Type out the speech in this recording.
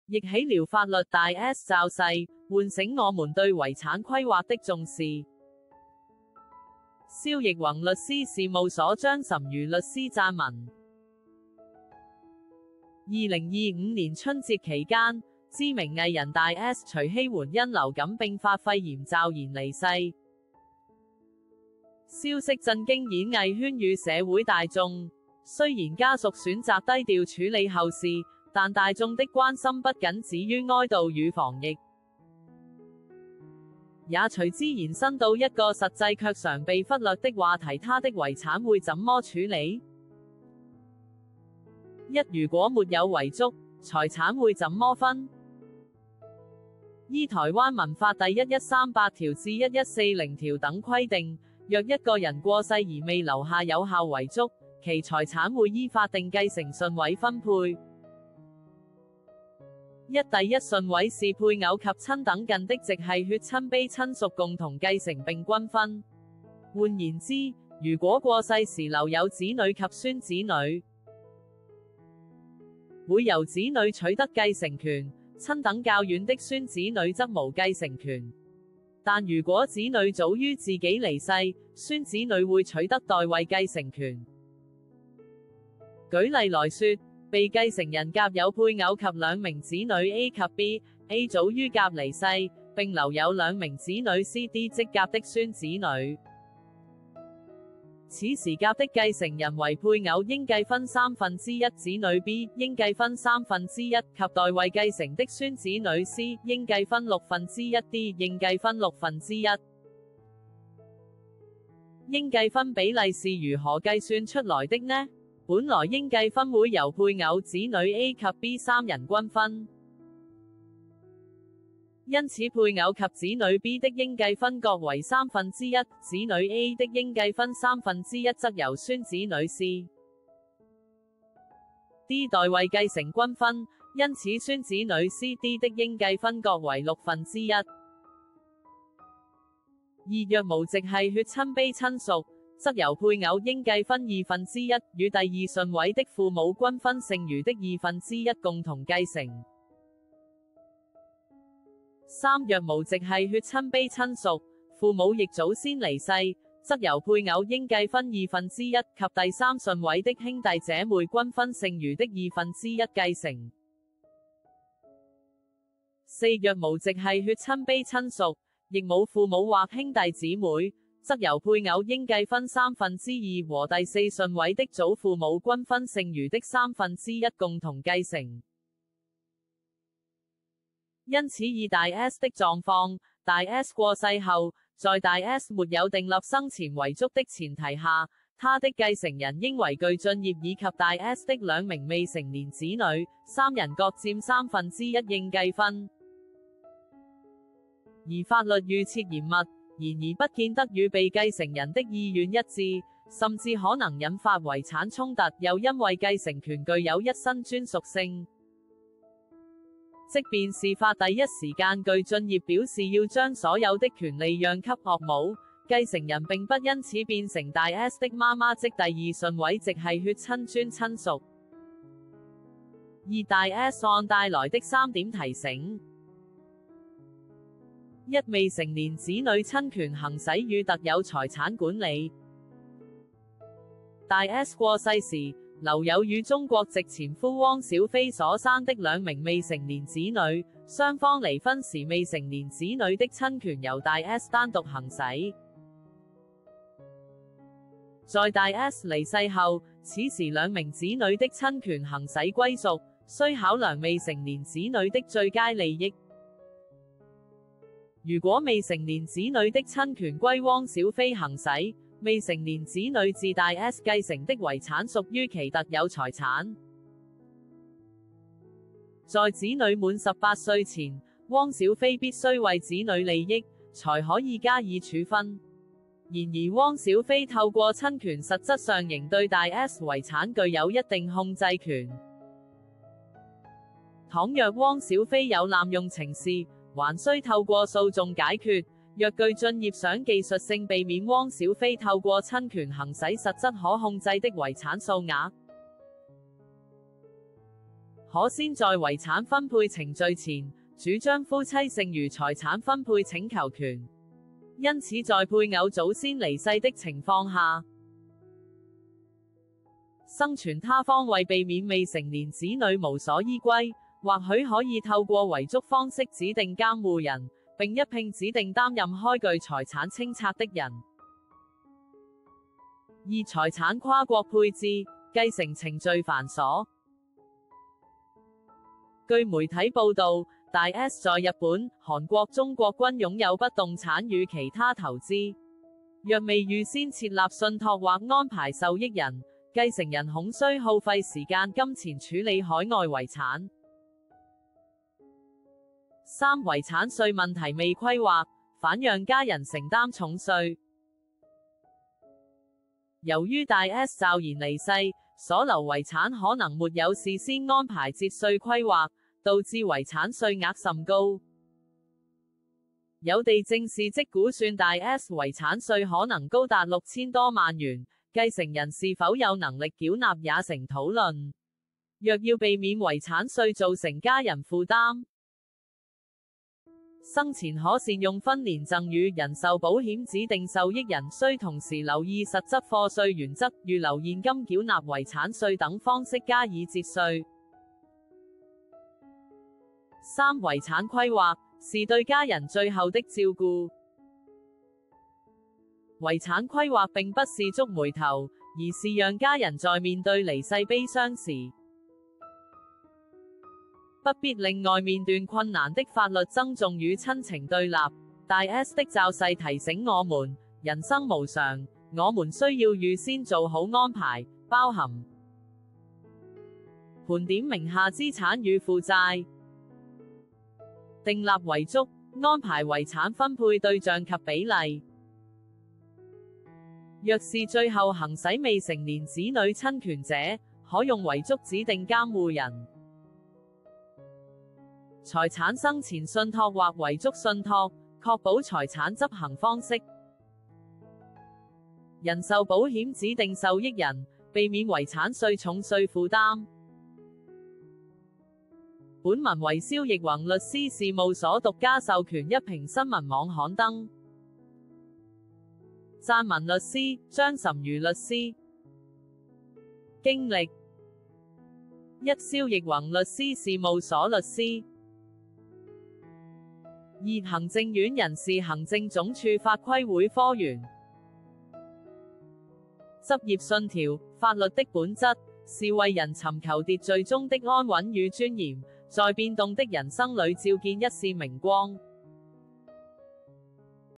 亦起了法律大 S 罩勢，喚醒我們對遺產規劃的重視。蕭奕宏律師事務所張岑如律師撰文。2025年春節期間，知名藝人大 S 徐熙媛因流感併發肺炎驟然離世，消息震驚演藝圈與社會大眾。雖然家屬選擇低調處理後事，但大眾的關心不僅止於哀悼與防疫，也隨之延伸到一個實際卻常被忽略的話題：他的遺產會怎麼處理？一、如果沒有遺囑，財產會怎麼分？依台灣民法第1138條至1140條等規定，若一個人過世而未留下有效遺囑，其財產會依法定繼承順位分配。一、第一順位是配偶及親等近的直系血親卑親屬共同繼承並均分。換言之，如果過世時留有子女及孫子女，會由子女取得繼承權，親等較遠的孫子女則無繼承權。但如果子女早於自己離世，孫子女會取得代位繼承權。舉例來說，被繼承人甲有配偶及兩名子女 A 及 B，A 早於甲離世，並留有兩名子女 C、D 即甲的孫子女。此時甲的繼承人為配偶應計分1/3，子女 B 應計分1/3及代位繼承的孫子女 C 應計分1/6，D 應計分1/6。應計分比例是如何計算出來的呢？本來應計分會由配偶、子女 A 及 B 三人均分，因此配偶及子女 B 的應計分各為1/3，子女 A 的應計分1/3則由孫子女 C、D 代位繼承均分，因此孫子女 C、D 的應計分各為1/6。二、若無直系血親卑親屬，則由配偶應計分1/2，與第二順位的父母均分剩餘的1/2共同繼承。三、若無直系血親卑親屬，父母亦早先離世，則由配偶應計分1/2及第三順位的兄弟姐妹均分剩餘的1/2繼承。四、若無直系血親卑親屬，亦冇父母或兄弟姊妹，則由配偶應計分2/3和第四順位的祖父母均分剩餘的1/3共同繼承。因此以大 S 的狀況，大 S 過世後，在大 S 沒有訂立生前遺囑的前提下，他的繼承人應為具俊曄以及大 S 的兩名未成年子女，三人各佔1/3應計分。而法律預設嚴密，然而不見得與被繼承人的意願一致，甚至可能引發遺產衝突，又因為繼承權具有一身專屬性。即便是法第一時間具俊曄表示要將所有的權利讓給岳母，繼承人並不因此變成大 S 的媽媽，即第二順位直系血親專親屬。而大 S 案帶來的3點提醒：一、未成年子女親權行使與特有財產管理。大 S 過世時，留有與中國籍前夫汪小菲所生的兩名未成年子女，雙方離婚時未成年子女的親權由大 S 單獨行使。在大 S 離世後，此時兩名子女的親權行使歸屬，需考量未成年子女的最佳利益。如果未成年子女的親權歸汪小菲行使，未成年子女自大 S 繼承的遺產屬於其特有財產。在子女滿18歲前，汪小菲必須為子女利益，才可以加以處分。然而汪小菲透過親權實質上仍對大 S 遺產具有一定控制權。倘若汪小菲有濫用情事，還需透過訴訟解決。若具俊曄想技術性避免汪小菲透過親權行使實質可控制的遺產數額，可先在遺產分配程序前，主張夫妻剩餘財產分配請求權。因此在配偶早先離世的情況下，生存他方為避免未成年子女無所依歸，或許可以透過遺囑方式指定監護人，並一併指定擔任開具財產清冊的人。二、財產跨國配置，繼承程序繁瑣。據媒體報道，大 S 在日本、韓國、中國均擁有不動產與其他投資。若未預先設立信託或安排受益人，繼承人恐需耗費時間金錢處理海外遺產。三、遺產稅問題未規劃，反讓家人承擔重稅。由於大 S 驟然離世，所留遺產可能沒有事先安排節稅規劃，導致遺產稅額甚高。有地政士即估算大 S 遺產稅可能高達6000多萬元，繼承人是否有能力繳納也成討論。若要避免遺產稅造成家人負擔，生前可善用分年贈與人壽保險指定受益人，需同時留意實質課稅原則，預留現金繳納遺產稅等方式加以節稅。三、遺產規劃是對家人最後的照顧。遺產規劃並不是觸霉頭，而是讓家人在面對離世悲傷時，不必另外面對困難的法律爭訟與親情對立。大 S 的驟逝提醒我們，人生無常，我們需要預先做好安排，包含盤點名下資產與負債，訂立遺囑，安排遺產分配對象及比例。若是最後行使未成年子女親權者，可用遺囑指定監護人。財產生前信託或遺囑信託，確保財產執行方式。人壽保險指定受益人，避免遺產稅重稅負擔。本文為蕭奕宏律師事務所獨家授權，一平新聞網刊登。撰文律師張岑如律師。經歷：一、蕭奕宏律師事務所律師。二、行政院人事行政總處法規會科員。執業信條：法律的本質是為人尋求秩序中的安穩與尊嚴，在變動的人生裏照見一線明光。